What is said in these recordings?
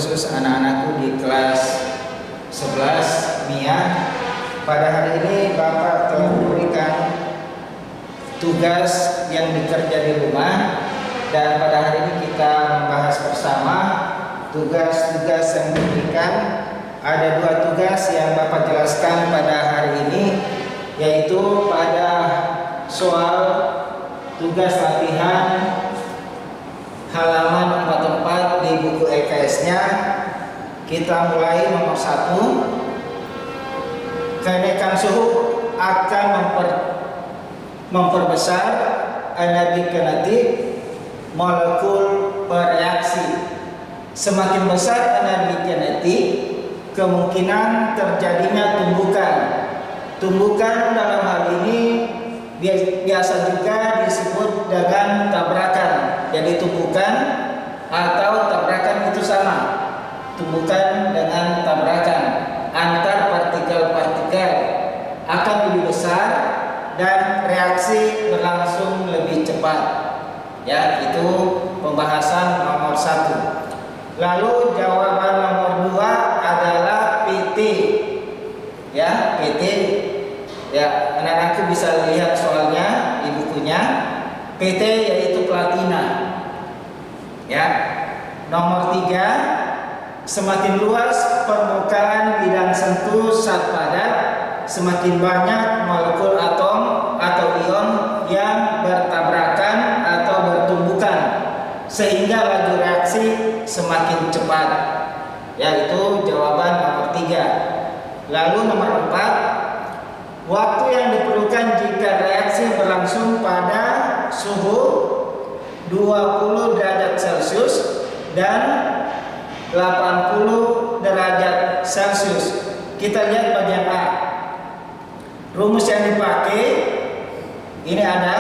terkhusus anak-anakku di kelas 11 MIA. Pada hari ini Bapak telah memberikan tugas yang dikerja di rumah, dan pada hari ini kita membahas bersama tugas-tugas yang diberikan. Ada dua tugas yang Bapak jelaskan pada hari ini, yaitu pada soal tugas latihan halaman 44 di buku EKS-nya. Kita mulai nomor 1. Kenaikan suhu akan memperbesar energi kinetik molekul bereaksi. Semakin besar energi kinetik, kemungkinan terjadinya tumbukan. Tumbukan dalam hal ini biasa juga disebut dengan tabrakan. Jadi tumbukan atau tabrakan itu sama. Tumbukan dengan tabrakan antar partikel-partikel akan lebih besar dan reaksi berlangsung lebih cepat. Ya, itu pembahasan nomor 1. Lalu jawaban nomor 2 adalah PT. Ya, PT. Ya, anak-anakku bisa lihat soalnya di bukunya. PT yaitu platina. Ya. Nomor 3, semakin luas permukaan bidang sentuh zat padat, semakin banyak molekul atom atau ion yang bertabrakan atau bertumbukan, sehingga laju reaksi semakin cepat. Yaitu jawaban nomor 3. Lalu nomor 4, waktu yang diperlukan jika reaksi berlangsung pada suhu 20 derajat Celcius dan 80 derajat Celcius. Kita lihat bagian A. Rumus yang dipakai ini ada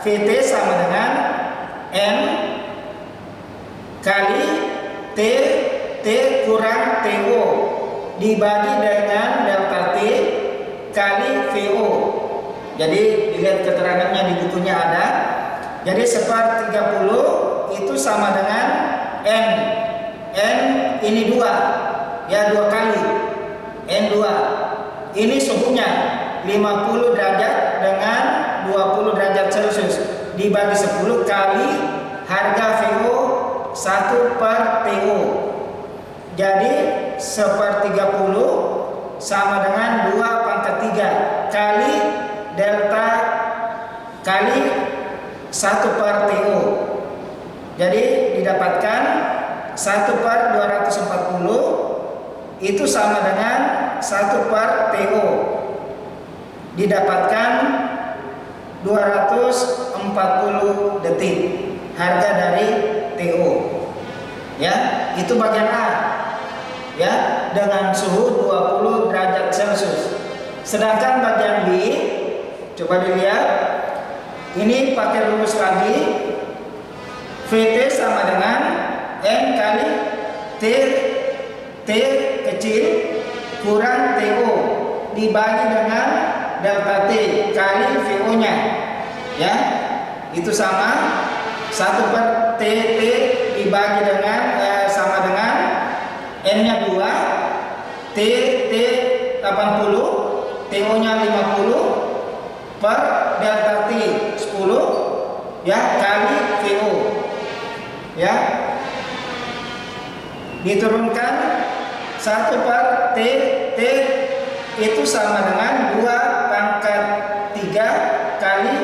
VT sama dengan N kali T kurang TO dibagi dengan delta T kali VO. Jadi dilihat keterangannya di bukunya ada. Jadi seper 30 itu sama dengan N. N ini 2. Ya, 2 kali. N2. Ini suhunya 50 derajat dengan 20 derajat Celcius dibagi 10 kali harga VO 1 per TO. Jadi seper 30 sama dengan 2 pangkat 3 kali delta kali 1 per TO. Jadi didapatkan 1 per 240 itu sama dengan 1 per TO. Didapatkan 240 detik harga dari TO. Ya, itu bagian A. Ya, dengan suhu 20 derajat Celcius. Sedangkan bagian B, coba dilihat. Ini pakai rumus lagi. VT sama dengan N kali T kecil kurang TO dibagi dengan delta T kali VO-nya. Ya, itu sama 1 per T dibagi dengan sama dengan N-nya 2, T 80, TO-nya 50 per delta T 10 ya kali VO. Ya. Diturunkan 1 per T itu sama dengan 2 pangkat 3 kali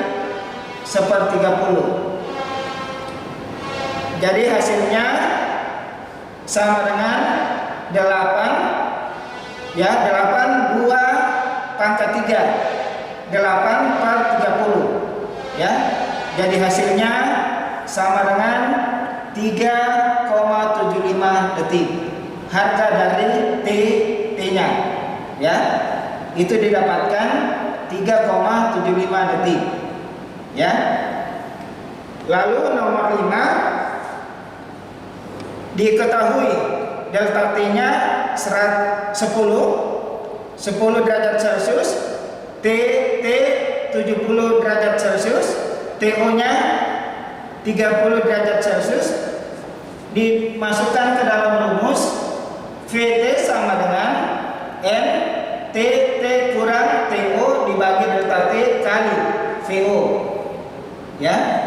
seper 30. Jadi hasilnya sama dengan 8. Ya, 8 2 pangkat 3. 8 per 30. Ya. Jadi hasilnya sama dengan 3,75 detik. Harga dari T-nya. Ya. Itu didapatkan 3,75 detik. Ya. Lalu nomor 5, diketahui delta T-nya 10 derajat Celcius, T 70 derajat Celcius, TO-nya 30 derajat Celcius. Dimasukkan ke dalam rumus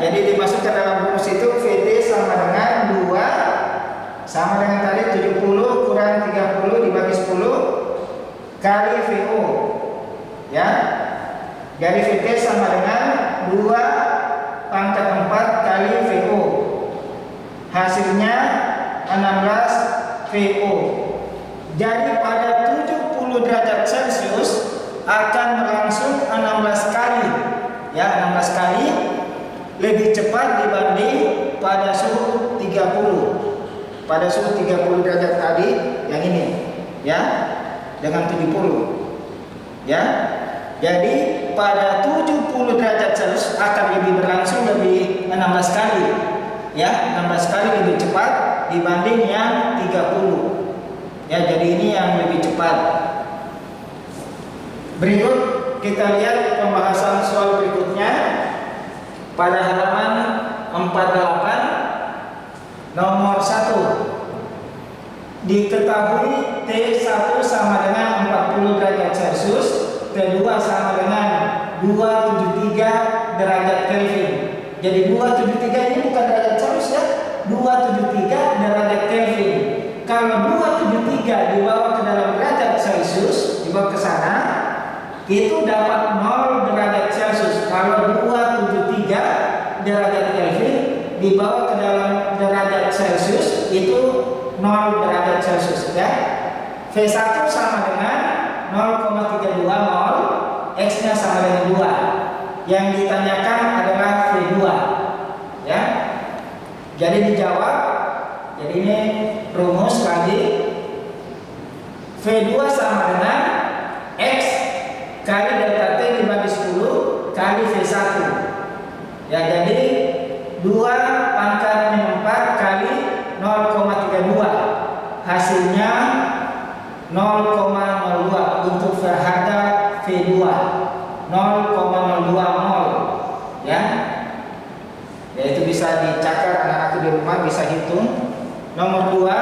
Jadi dimasukkan dalam rumus itu VT sama dengan 2 sama dengan tadi 70 kurang 30 dibagi 10 kali VO. Ya. Jadi VT sama dengan 2 pangkat 4 kali VO. Hasilnya 16 VO. Jadi pada 70 derajat Celcius akan berlangsung 16 kali. Ya, 16 kali lebih cepat dibanding pada suhu 30. Pada suhu 30 derajat tadi yang ini, ya, dengan 70. Ya. Jadi pada 70 derajat Celcius akan lebih berlangsung lebih 16 kali. Ya, 16 kali lebih cepat dibanding yang 30. Ya, jadi ini yang lebih cepat. Berikut kita lihat pembahasan soal berikutnya pada halaman 48 nomor 1. Diketahui T1 sama dengan 40 derajat Celcius, T2 sama dengan 273 derajat Kelvin. Jadi 273 ini bukan derajat Celcius ya, 273 derajat Kelvin. Kalau 273 dibawa ke dalam derajat Celcius, dibawa ke sana, itu dapat 0 derajat Celcius. Kalau 273 derajat Kelvin dibawa ke dalam derajat Celcius, itu 0 derajat Celcius ya. V1 sama dengan 0,32 mol, X-nya sama dengan 2. Yang ditanyakan adalah V2 ya. Jadi dijawab. Jadi ini rumus lagi. V2 sama dengan X kali delta T dibagi 10 kali V1. Ya, jadi 2 pangkat min 4 kali 0,32. Hasilnya 0,02 untuk harga V2. 0,02 mol. Ya. Ya, itu bisa dicakar anak-anak di rumah, bisa hitung. Nomor 2,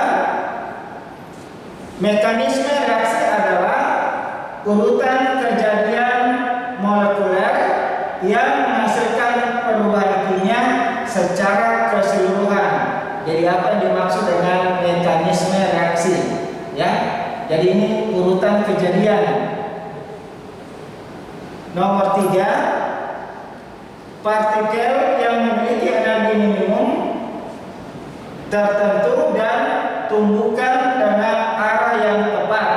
mekanisme reaksi adalah urutan kejadian molekuler yang menghasilkan perubahan kimia secara keseluruhan. Jadi apa yang dimaksud dengan mekanisme reaksi? Ya, jadi ini urutan kejadian. Nomor 3, partikel yang memiliki energi minimum tertentu dan tumbukan dengan arah yang tepat.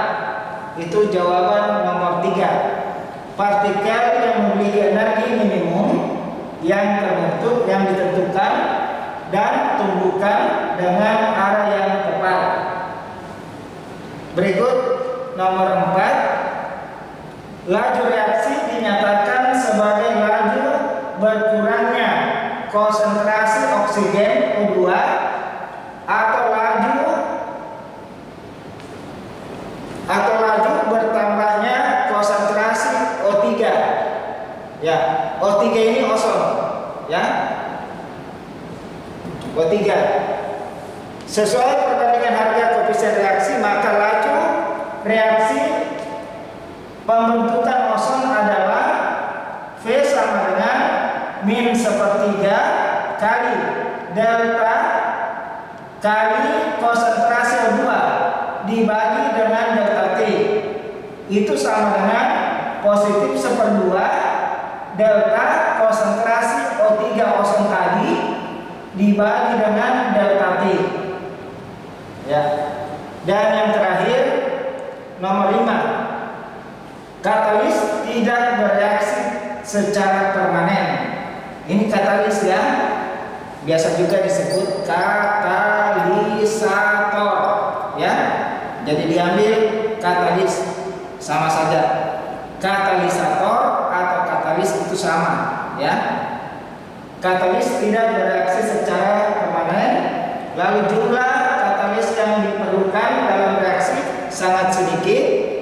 Itu jawaban nomor 3. Partikel yang memiliki energi minimum yang terbentuk, yang ditentukan dan tumbukan dengan arah yang tepat. Berikut nomor 4. Laju reaksi dinyatakan sebagai laju berkurangnya konsentrasi oksigen O2 atau laju bertambahnya konsentrasi O3. Ya, O3 ini ozon, ya. O3. Sesuai perbandingan harga koefisien reaksi, maka laju reaksi pembentukan ozon adalah V sama dengan min sepertiga kali delta kali konsentrasi O2 dibagi dengan delta T. Itu sama dengan positif 1/2 delta konsentrasi O3 ozon tadi dibagi dengan delta T. Ya. Dan yang terakhir nomor 5. Katalis tidak bereaksi secara permanen. Ini katalis ya. Biasa juga disebut katalisator, ya. Jadi diambil katalis, sama saja. Katalisator atau katalis itu sama, ya. Katalis tidak bereaksi secara permanen. Lalu jumlah katalis yang diperlukan dalam reaksi sangat sedikit.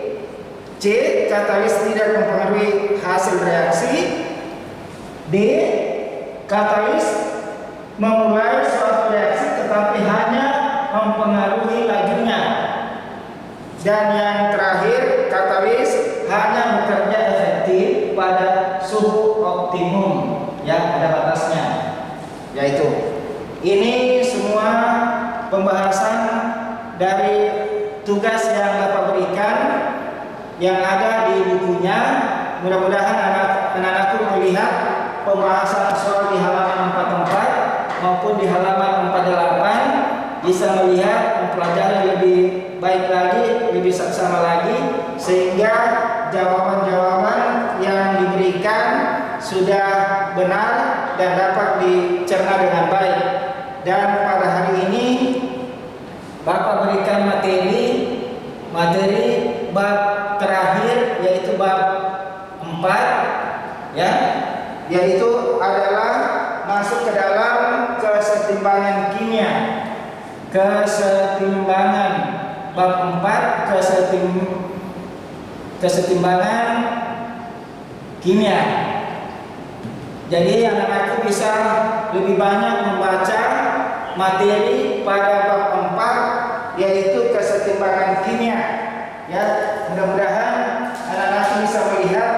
C. Katalis tidak mempengaruhi hasil reaksi. D. Katalis memulai suatu reaksi tetapi hanya mempengaruhi lajunya. Dan yang terakhir, katalis hanya bekerja efektif pada suhu optimum, ya, ada batasnya. Ini semua pembahasan dari tugas yang Bapak berikan yang ada di bukunya. Mudah-mudahan anak-anakku melihat pembahasan soal di halaman 44 maupun di halaman 48 bisa melihat mempelajari lebih baik lagi, lebih seksama lagi, sehingga jawaban-jawaban yang diberikan sudah benar dan dapat dicerna dengan baik. Dan pada hari ini Bapak berikan materi bab terakhir, yaitu bab 4, ya, yaitu adalah masuk ke dalam kesetimbangan kimia. Kesetimbangan bab 4, kesetimbangan kimia. Jadi anak-anakku bisa lebih banyak membaca materi pada bab 4, yaitu kesetimbangan kimia. Ya, mudah-mudahan anak-anakku bisa melihat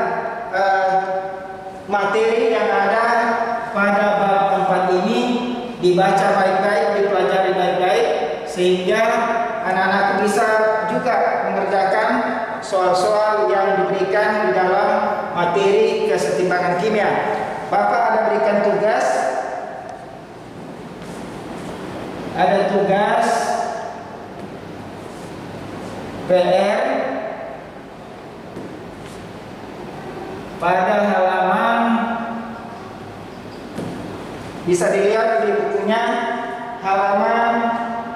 materi yang ada pada bab 4 ini dibaca baik-baik, dipelajari baik-baik, sehingga anak-anak bisa juga mengerjakan soal-soal yang diberikan di dalam materi kesetimbangan kimia. Bapak ada berikan tugas, PR pada halaman, bisa dilihat di bukunya, halaman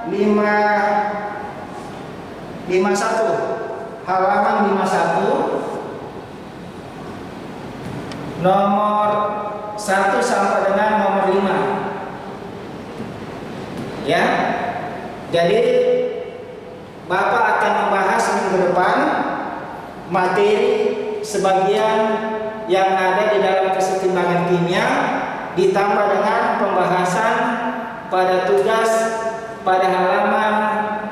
51, halaman 51, nomor 1 sampai dengan nomor 5. Ya. Jadi Bapak akan membahas minggu depan materi sebagian yang ada di dalam kesetimbangan kimia, ditambah dengan pembahasan pada tugas pada halaman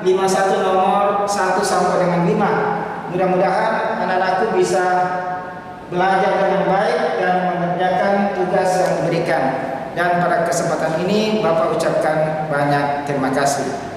51 nomor 1 sampai dengan 5. Mudah-mudahan anak-anakku bisa belajar dengan baik dan mengerjakan tugas yang diberikan. Dan pada kesempatan ini Bapak ucapkan banyak terima kasih.